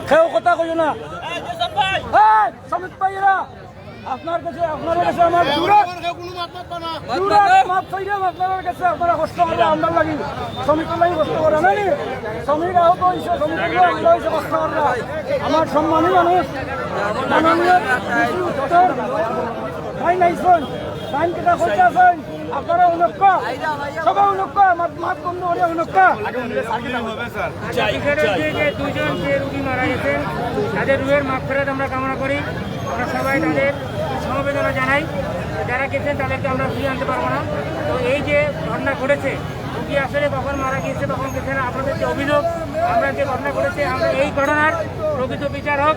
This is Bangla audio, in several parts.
কেউ কথা কইও না সমিত ভাইরা আপনার কাছে আমার মাপ চাইলাম আপনার কাছে আপনারা কষ্ট করলে আমরা লাগি শ্রমিকের লাগি কষ্ট করে না শ্রমিক আহত হয়েছে শ্রমিকগুলো আমরা হয়েছে কষ্ট করলে আমার সম্মানী মানুষ মাননীয় ভাই নাইছেন টাইম কেটা করতে আছেন আপনারা উন্নক্ষ সবাই উন্নক্ষ মাপ বন্ধ করে উন্নক্ষ দুজন যে রুগী মারা গেছেন তাদের রুহের মাপ ফেরত আমরা কামনা করি। আমরা সবাই তাদের সমবেদনা জানাই। যারা গেছেন তাদেরকে আমরা ফিরিয়ে আনতে পারবো না। তো এই যে ঘটনা ঘটেছে রুগী আসলে কখন মারা গিয়েছে কখন গেছে না আপনাদের যে অভিযোগ আমরা যে ঘটনা ঘটেছে আমরা এই ঘটনার প্রকৃত বিচার হোক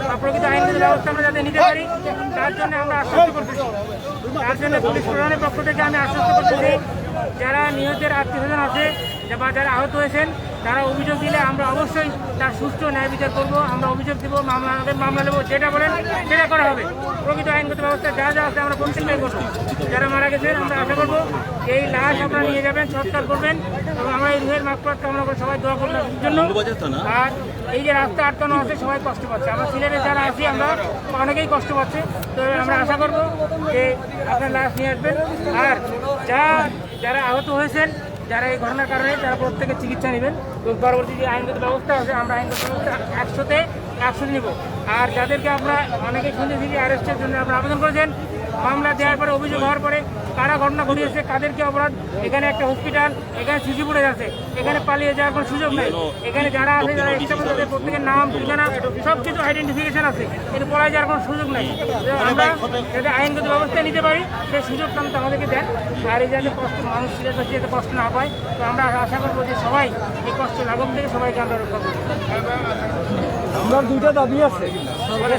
বা প্রকৃত আইনগত ব্যবস্থা আমরা যাতে নিতে পারি তার জন্য আমরা আশ্বস্ত করতেছি। তার জন্য পুলিশ প্রশাসনের পক্ষ থেকে আমি আশ্বস্ত করতেছি যারা নিহতের আত্মীয়স্বজন আছে বা যারা আহত হয়েছেন তারা অভিযোগ দিলে আমরা অবশ্যই তার সুষ্ঠু ন্যায় বিচার করবো। আমরা অভিযোগ দেবো মামলা নেবো, যেটা বলেন সেটা করা হবে। প্রকৃত আইনগত ব্যবস্থা যা যা আছে আমরা পরিচালনা করবো। যারা মারা গেছেন আমরা আশা করবো এই লাশ আপনারা নিয়ে যাবেন, সৎকার করবেন এবং আমরা এই রুহের মাগফিরাত কামনা করে সবাই দোয়া করবেন জন্য। আর এই যে রাস্তা আটকানো আছে সবাই কষ্ট পাচ্ছে, আমরা সিলেটে যারা আছি আমরা অনেকেই কষ্ট পাচ্ছে। তো আমরা আশা করবো যে আপনার লাশ নিয়ে আসবেন। আর যারা আহত হয়েছেন যারা এই ঘটনার কারণে তারা প্রত্যেকে চিকিৎসা নেবেন। তো পরবর্তী যে আইনগত ব্যবস্থা আছে আমরা আইনগত ব্যবস্থা 100% নিব। আর যাদেরকে আমরা অনেকে শুনেছি যে অ্যারেস্টের জন্য আপনারা আবেদন করেছেন, মামলা দেওয়ার পরে অভিযোগ হওয়ার পরে কারা ঘটনা ঘটিয়েছে কাদেরকে অপরাধ, এখানে একটা হসপিটাল, এখানে সিসি ফুটেজ আছে, এখানে পালিয়ে যাওয়ার কোনো সুযোগ নেই। এখানে যারা আছে যারা স্টাফ তাদের প্রত্যেকের নাম ঠিকানা সব কিছু আইডেন্টিফিকেশন আছে, কিন্তু পলায় যাওয়ার কোনো সুযোগ নেই। আমরা যাতে আইনগত ব্যবস্থা নিতে পারি সেই সুযোগটা আমাদেরকে দেন। আর এই যাতে কষ্ট মানুষ যাতে কষ্ট না পায়, তো আমরা আশা করবো যে সবাই এই কষ্ট লাঘব থেকে সবাইকে আমরা রক্ষা করবো। আমরা দুইটা দাবি আছে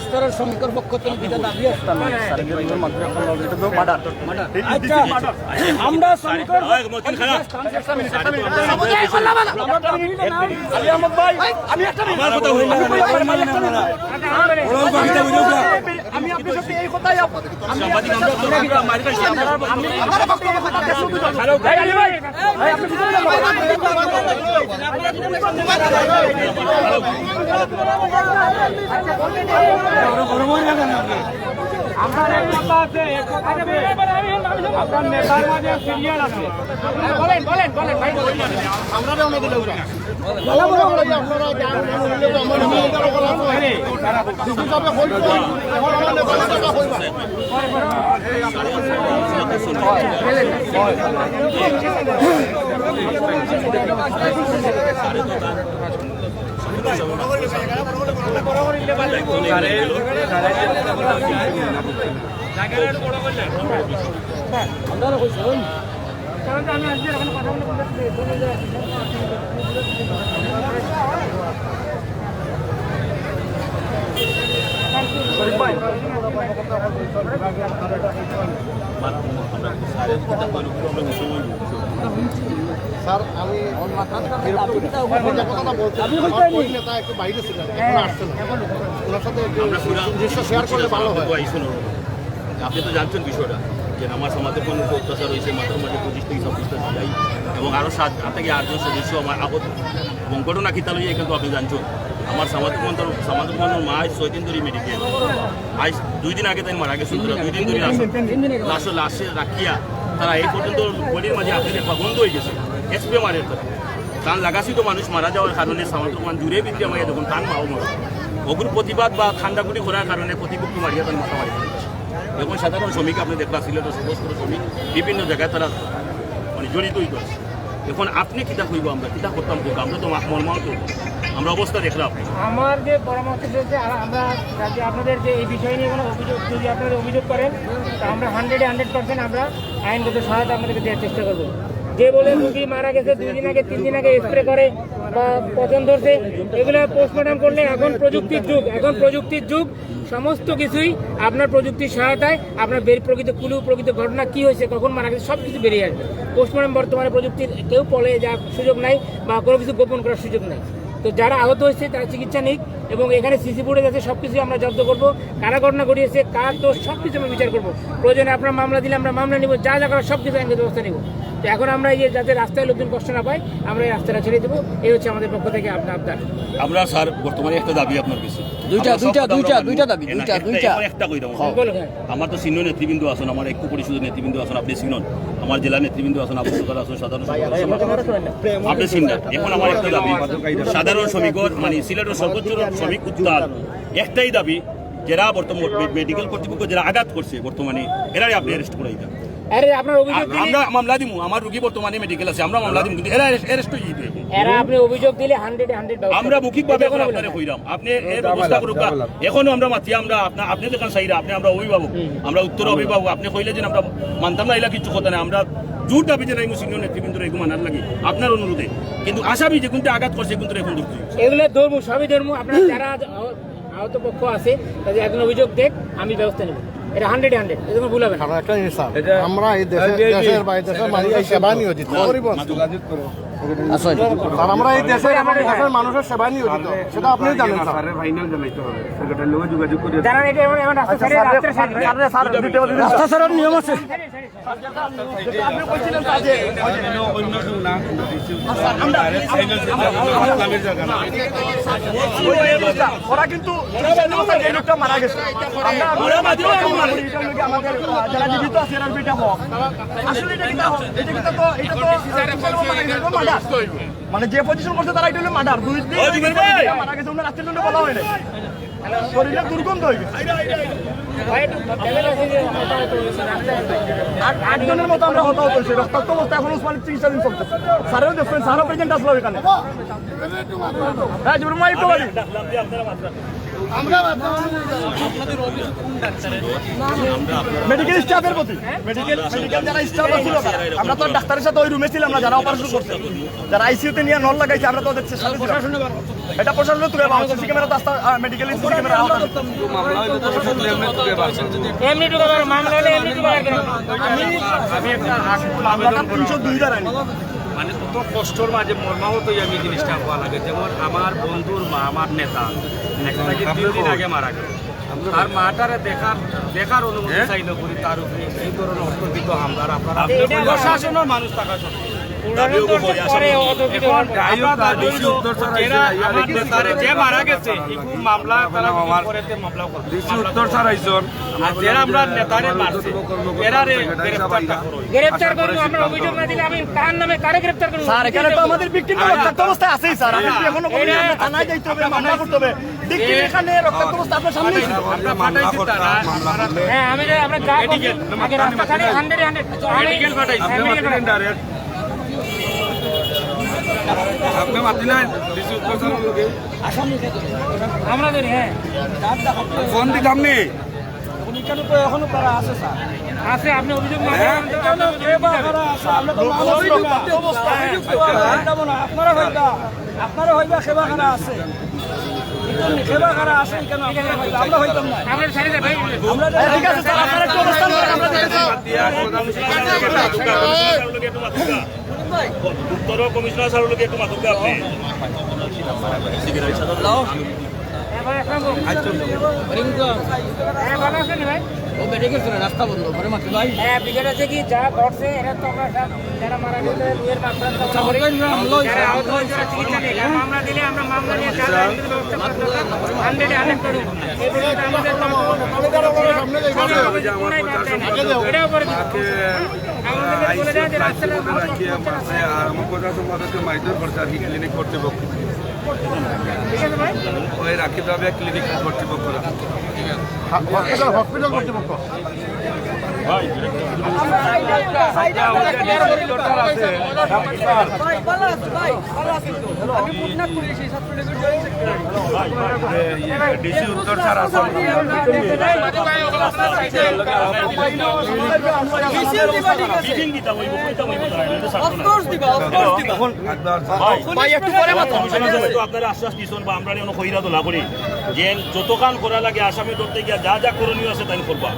স্তরের শ্রমিকের পক্ষ থেকে দুইটা দাবি আসতাম আমরা শ্রমিকের আমি আপনার সাথে এই কথাই আপনার এক কথা আছে, আপনার নেতার মাঝে সিরিয়াল আছে। বলেন বলেন বলেন ভাই আমরা স্যার আমি একটু বাইরে ছিলেন, আসছেন ওনার সাথে দৃশ্য শেয়ার করলে ভালো হয়। আপনি তো জানছেন বিষয়টা যে আমার সমাজের কোনো অত্যাচার হয়েছে, মাত্র মাঝে 25 থেকে 26টা যাই এবং আরও 7 থেকে 8জন সদস্য আমার আহত এবং ঘটনা খিতা লইয়া কিন্তু আপনি জানছেন আমার সামাজিক বন্ধুর মা 6 দিন ধরে মেডিকেল আজ 2 দিন আগে তাই মারা গেছে। 2 দিন ধরে লাশে রাখিয়া তারা এই পর্যন্ত বলির মাঝে আপনি দেখা বন্ধ হয়ে গেছে। এসপি মারের তারা টান লাগাছি তো মানুষ মারা যাওয়ার কারণে সামাজিক মান জুড়ে বিদ্যা মারিয়া যখন টান মাও মারা ওগুর প্রতিবাদ বা ঠান্ডাগুড়ি করার কারণে প্রতিপক্ষ মারিয়া তার মাথা মারি এখন সাধারণ শ্রমিক আপনি দেখলা সিলেটের সমস্ত শ্রমিক বিভিন্ন জায়গায় তারা মানে জড়িতই করছে। এখন আপনি কিতা কইব আমরা কিতা করতাম করবো আমরা তো মর্মাহত আমরা অবস্থা দেখলাম। আমার যে পরামর্শ দিয়েছে আমরা যে আপনাদের যে এই বিষয় নিয়ে কোনো অভিযোগ যদি আপনাদের অভিযোগ করেন তা আমরা 100% আমরা আইনগত সহায়তা আপনাদেরকে দেওয়ার চেষ্টা করবো। যে বলে রুগী মারা গেছে 2 দিন আগে 3 দিন আগে স্প্রে করে বা পচন ধরছে এগুলো পোস্টমর্টম করলে এখন প্রযুক্তির যুগ সমস্ত কিছুই আপনার প্রযুক্তির সহায়তায় আপনার প্রকৃত কুলু প্রকৃত ঘটনা কি হয়েছে কখন মারা গেছে সব কিছু বেরিয়ে আসবে। পোস্টমর্টম বর্তমানে প্রযুক্তির কেউ পলে যাওয়ার সুযোগ নাই বা কোনো কিছু গোপন করার সুযোগ নাই। তো যারা আহত হয়েছে তারা চিকিৎসা নিক এবং এখানে সিসি ফুটেজ আছে, সব কিছু আমরা জব্দ করবো। কারা ঘটনা ঘটিয়েছে, কার দোষ, সব কিছু আমরা বিচার করবো। প্রয়োজনে আপনার মামলা দিলে আমরা মামলা নিব, যা যা করার সব কিছু আইনগত ব্যবস্থা নিব। তো এখন আমরা এই যে যাতে রাস্তায় লোকজন কষ্ট না পায় আমরা এই রাস্তাটা ছেড়ে দেবো, এই হচ্ছে আমাদের পক্ষ থেকে আপনার আবদার। আমরা স্যার বর্তমানে একটা দাবি আপনার কাছে দুইটা দাবি একটা কই দাও বলো, হ্যাঁ। আমার তো সিনিয়র নেতৃবৃন্দ আছেন, আমার একটু পরিষদের নেতৃবৃন্দ আছেন, আপনি সিনিয়র, আমার জেলা নেতৃবৃন্দ আছেন, আবু সরকার আছেন, সাধারণ আপনি সিনিয়র। এখন আমার একটা দাবি, সাধারণ শ্রমিকর মানে সিলেটের সর্বোচ্চ শ্রমিক উত্তাল একটাই দাবি, যারা বর্তমান মেডিকেল কর্তৃপক্ষ যারা আঘাত করছে বর্তমানে এরাই আপনি অ্যারেস্ট করাই দেন। আরে আপনার অভিযোগ দিলে আমরা মামলা দিমু, আমার রোগী বর্তমানে মেডিকেল আছে, আমরা মামলা দিমু, কিন্তু এরা অ্যারেস্ট হয়ে যাবে। এরা আপনি অভিযোগ দিলে 100 আমরা মৌখিকভাবে এখন আপনারে কইরাম, আপনি এর ব্যবস্থা করুক। এখনো আমরা মাতি, আমরা আপনি যেখানে চাইরা আপনি আমরা অভিভাবক, আমরা উত্তর অভিভাবক, আপনি কইলে যে আমরা মানতাম না এলা কিছু কথা না, আমরা জোর দাবি যে সিনিয়র নেতৃবৃন্দরা এগুলো মানার লাগে আপনার অনুরোধে, কিন্তু আসামি যে কিন্তু আঘাত করছে কিন্তু এখন ধরছি এগুলো ধর্ম সবই ধর্ম। আপনার যারা আহত পক্ষ আছে তাদের একজন অভিযোগ দেখ, আমি ব্যবস্থা নেব। এটা 100 এজন্য ভুল হবে না। একটা জিনিস স্যার, আমরা এই দেশের বাইরে দেশের মানুষ সেবা নিয়োজিত স্যার, আমরা এই দেশের মানুষের সেবা নিয়োজিত, সেটা আপনি জানেন স্যার। যারা এটা এমন রাস্তা ছেড়ে রাস্তা ছাড়ার নিয়ম আছে। ওরা কিন্তু মারা গেছে, আমাদের যারা জীবিত আছে এরা বেটা হোক। আসলে মানে যে পজিশন করছে তারা এটা হলো মার্ডার। মারা গেছে ওনার রাস্তার জন্য বলা হয় না, শরীরে দুর্গন্ধ হয়ে গেছে। 8 জনের মতো আমরা হতাহত হয়েছে, রক্তাক্ত অবস্থা এখন ওসমানের চিকিৎসাধীন চলতেছে। স্যারেও দেখছেন, স্যারও প্রেজেন্ট আসলো এখানে। হ্যাঁ জুবুর মাইক তো বলি মেডিকেল স্টাফের প্রতি, মেডিকেল যারা স্টাফ ছিল আমরা তো ডাক্তারের সাথে ওই রুমে ছিলাম না, যারা অপারেশন করছে, যারা আইসিইউতে নিয়ে নল লাগাইছে, আমরা তো ওদের সাথে ছিলাম। এটা প্রশাসনে তুলে পাওয়া সিসি ক্যামেরা তো মেডিকেল সিসি ক্যামেরা এমনি ঢুকাবার মামলা হলে এমনি ঢুকাবার কেন? আমি একটা মামলাটা 302 দ্বারা আনি। মানে কত কষ্টর মাঝে মর্মাহতই আমি জিনিসটা হওয়া লাগে। যেমন আমার বন্ধুর মা, আমার নেতাকে 3 দিন আগে মারা গেল, তার মাটারে দেখার অনুমতি চাইল করি, তার উপরে এই ধরনের অত্যধিক হামলার আপনারা প্রশাসনের মানুষ থাকা সত্ত্বেও যে মারা গেছে মামলা উত্তর ছাড়াইছেন, আর যারা আমরা নেতারে মারছে এরারে গ্রেফতার করবো। আমরা অভিযোগ না দিলে আমি কার নামে কারে গ্রেফতার করবো? স্যার এখানে তো আমাদের ভিকটিম রক্তাক্ত অবস্থায় আছেই স্যার, আপনি এখনো বলি আমরা থানায় যাইতে হবে, মামলা করতে হবে। ভিকটিম এখানে রক্তাক্ত অবস্থা আপনার সামনেই ছিল। আমরা ফাটাইছি তারা। হ্যাঁ আমরা যা করছি আগে রাস্তা ছাড়ে 100 মেডিকেল ফাটাইছি, আপনি মাতি নাই ডিসি উত্তর ছাড়ার লোকে আমরা ধরি। হ্যাঁ ফোন দিতাম নি এখানে তো এখনো তারা আছে স্যার, আছে, আপনি অভিযোগ না আপনারা হইবা সেবা খানা আছে, সেবা খানা আছে কেন আমরা হইতাম না। আমরা ছেড়ে দেয় ভাই, ঠিক আছে স্যার, আপনারা একটু অবস্থান করেন, আমরা দেখেছি। উত্তর কমিশনার স্যার লোকে একটু মাতুক আপনি ভালো আছেন ভাই? রাস্তা বন্ধ করে মাত্র ভাই হ্যাঁ ব্রিগেড আছে কি যা ঘটছে এটা তো আমরা যারা মারা গেছে রুয়ের মামলা যারা আহত হয়েছে তারা চিকিৎসা নেই, মামলা দিলে আমরা মামলা নিয়ে যা যা আইনগত ব্যবস্থা করতে হবে 100 করব। এই পর্যন্ত আমাদের এটাও করে আমাদের বলে দেয় যে রাস্তাটা ক্লিনিক কর্তৃপক্ষ ঠিক আছে ভাই। ওই রাখি ক্লিনিক কর্তৃপক্ষরা হসপিটাল কর্তৃপক্ষ ডিসি উত্তর স্যার আসল আপনারা আশ্বাস দিচ্ছেন বা আমরা কইরা তোলা করি যে যতক্ষণ করা লাগে আসামি ধরতে গিয়া যা যা করণীয় আছে তাই করবা।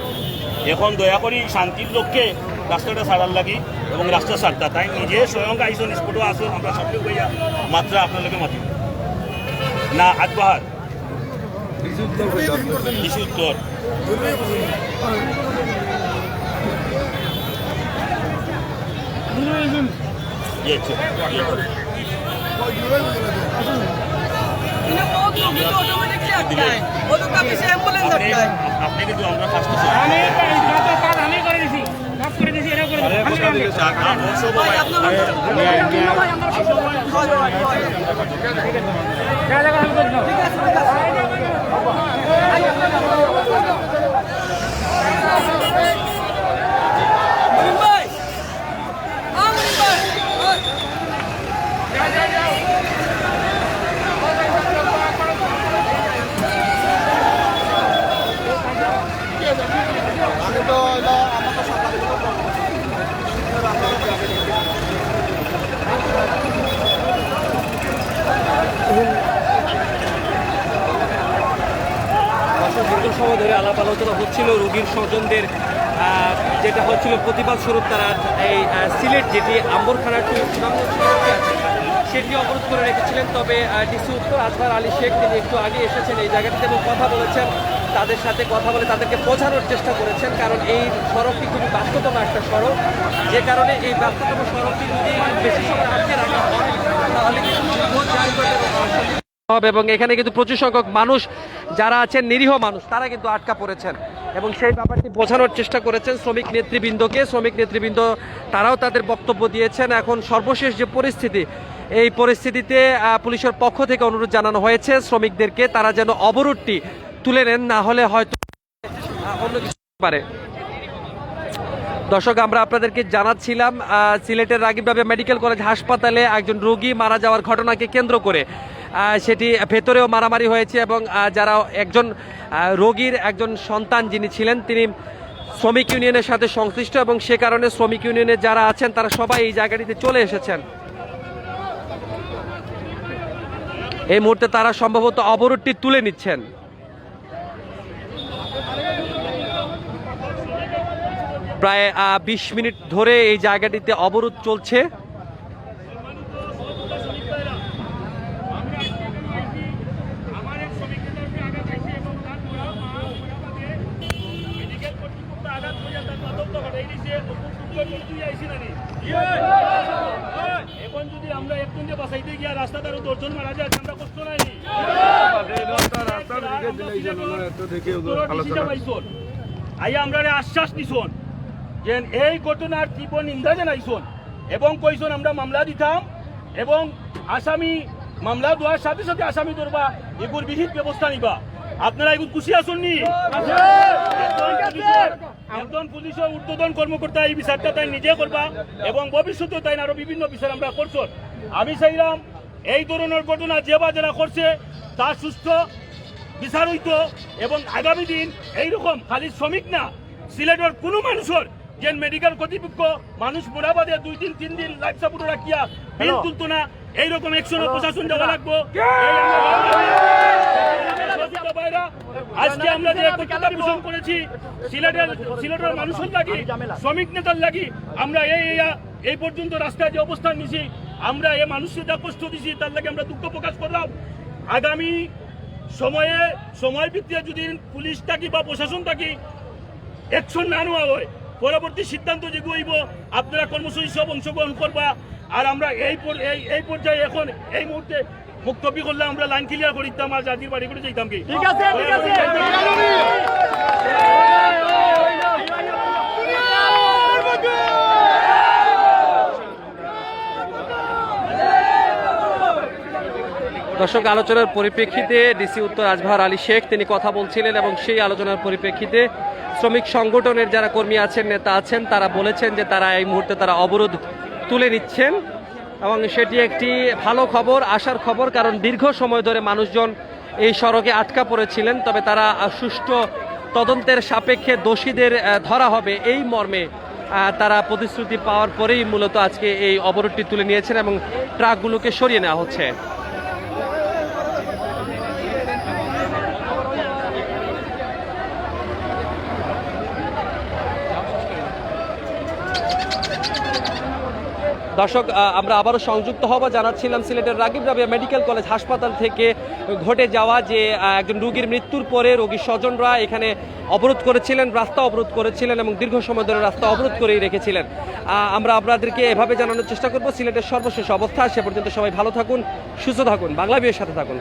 এখন দয়া করি শান্তির লক্ষ্যে রাস্তাটা ছাড়ার লাগি এবং রাস্তা ছাড়তা তাই নিজে স্বয়ং আইসন স্পটও আসুন আমরা সবকে কইয়া মাত্রা আপনার মাতি না আগবাহার ডিসি উত্তর আপনি কিন্তু আমরা ফার্স্ট আমি কাজ আমি করে দিছি কাজ করে দিছি এটা করে দীর্ঘ সময় ধরে আলাপ আলোচনা হচ্ছিল রোগীর স্বজনদের যেটা হচ্ছিল প্রতিবাদ স্বরূপ তারা এই সিলেট যেটি আম্বরখানা টু সুনামগঞ্জ সড়কে আছে সেটি অবরোধ করে রেখেছিলেন। তবে ডিসি উত্তর আজহার আলী শেখ তিনি একটু আগে এসেছেন এই জায়গাটিতে এবং কথা বলেছেন, তাদের সাথে কথা বলে তাদেরকে বোঝানোর চেষ্টা করেছেন, কারণ এই সড়কটি খুবই ব্যস্ততম একটা সড়ক, যে কারণে এই ব্যস্ততম সড়কটি যদি বেশি সময় আটকে রাখা হয় তাহলে কিন্তু এবং এখানে কিন্তু প্রচুর সংখ্যক মানুষ যারা আছেন নিরীহ মানুষ তারা কিন্তু আটকা পড়েছেন এবং সেই ব্যাপারটি বোঝানোর চেষ্টা করেছেন শ্রমিক নেতৃবৃন্দকে। শ্রমিক নেতৃবৃন্দ তারাও তাদের বক্তব্য দিয়েছেন। এখন সর্বশেষ যে পরিস্থিতি, এই পরিস্থিতিতে পুলিশের পক্ষ থেকে অনুরোধ জানানো হয়েছে শ্রমিকদেরকে তারা যেন অবরোধটি তুলে নেন, না হলে হয়তো অন্য কিছু হতে পারে। দর্শক, আমরা আপনাদেরকে জানাচ্ছিলাম সিলেটের রাগীবরাবে মেডিকেল কলেজ হাসপাতালে একজন রোগী মারা যাওয়ার ঘটনাকে কেন্দ্র করে সেটি ভেতরেও মারামারি হয়েছে এবং যারা একজন রোগীর একজন সন্তান যিনি ছিলেন তিনি শ্রমিক ইউনিয়নের সাথে সংশ্লিষ্ট এবং সে কারণে শ্রমিক ইউনিয়নের যারা আছেন তারা সবাই এই জায়গাটিতে চলে এসেছেন। এই মুহূর্তে তারা সম্ভবত অবরোধটি তুলে নিচ্ছেন। প্রায় 20 মিনিট ধরে এই জায়গাটিতে অবরোধ চলছে। এখন যদি আমরা একজনকে বাঁচাইতে গিয়া রাস্তাতে আরো 10 জন মারা যায় আমরা কষ্ট নাই আইয়া আমরা আশ্বাস দিছন যে এই ঘটনার তীব্র নিন্দা জানাইছন এবং কইছন আমরা মামলা দিতাম এবং আসামি মামলা দেওয়ার সাথে সাথে আসামি ধরবা এগুলোর বিহিত ব্যবস্থা নিবা। আপনারা এগুলো খুশি আছেন নি? একজন পুলিশের ঊর্ধ্বতন কর্মকর্তা এই বিচারটা তাই নিজে করবা এবং ভবিষ্যতে তাই আরো বিভিন্ন বিচার আমরা করছন। আমি চাইলাম এই ধরনের ঘটনা যে বা যারা করছে তার সুস্থ বিচার হইতো এবং আগামী দিন এইরকম খালি শ্রমিক না সিলেটের কোনো মানুষের যে মেডিকেল কর্তৃপক্ষ মানুষ মোরাবাদে 2-3 দিন লাইফ সাপোর্ট রাখিয়া বিল তুলতো না, এইরকম একশন প্রশাসন দেওয়া লাগবো। আজকে আমরা যে প্রতিবাদ পোষণ করেছি সিলেটের মানুষের লাগি শ্রমিক নেতার লাগি আমরা এই পর্যন্ত রাস্তায় যে অবস্থান নিছি আমরা এই মানুষকে যা কষ্ট দিছি তার লাগে আমরা দুঃখ প্রকাশ করলাম। আগামী সময় ভিত্তিতে যদি পুলিশ থাকি বা প্রশাসন থাকি অ্যাকশন না নেওয়া হয় পরবর্তী সিদ্ধান্ত যে হইব আপনারা কর্মসূচি সব অংশগ্রহণ করবা। আর আমরা এই পর্যায়ে এখন এই মুহূর্তে বক্তব্য করলে আমরা লাইন ক্লিয়ার করে দিতাম আর জাতির বাড়ি করে যেতাম কি ঠিক আছে দর্শক, আলোচনার পরিপ্রেক্ষিতে ডিসি উত্তর আজহার আলী শেখ তিনি কথা বলছিলেন এবং সেই আলোচনার পরিপ্রেক্ষিতে শ্রমিক সংগঠনের যারা কর্মী আছেন, নেতা আছেন, তারা বলেছেন যে তারা এই মুহূর্তে তারা অবরোধ তুলে নিচ্ছেন এবং সেটি একটি ভালো খবর, আশার খবর। কারণ দীর্ঘ সময় ধরে মানুষজন এই সড়কে আটকা পড়েছিলেন, তবে তারা সুষ্ঠু তদন্তের সাপেক্ষে দোষীদের ধরা হবে এই মর্মে তারা প্রতিশ্রুতি পাওয়ার পরেই মূলত আজকে এই অবরোধটি তুলে নিয়েছেন এবং ট্রাকগুলোকে সরিয়ে নেওয়া হচ্ছে। দর্শক, আমরা আবারও সংযুক্ত হব। জানাচ্ছিলাম সিলেটের রাগিব রাবেয়া মেডিকেল কলেজ হাসপাতাল থেকে ঘটে যাওয়া যে একজন রোগীর মৃত্যুর পরে রোগীর স্বজনরা এখানে অবরোধ করেছিলেন, রাস্তা অবরোধ করেছিলেন এবং দীর্ঘ সময় ধরে রাস্তা অবরোধ করেই রেখেছিলেন। আমরা আপনাদেরকে এভাবে জানানোর চেষ্টা করব সিলেটের সর্বশেষ অবস্থা। সে পর্যন্ত সবাই ভালো থাকুন, সুস্থ থাকুন, বাংলা বিয়ের সাথে থাকুন।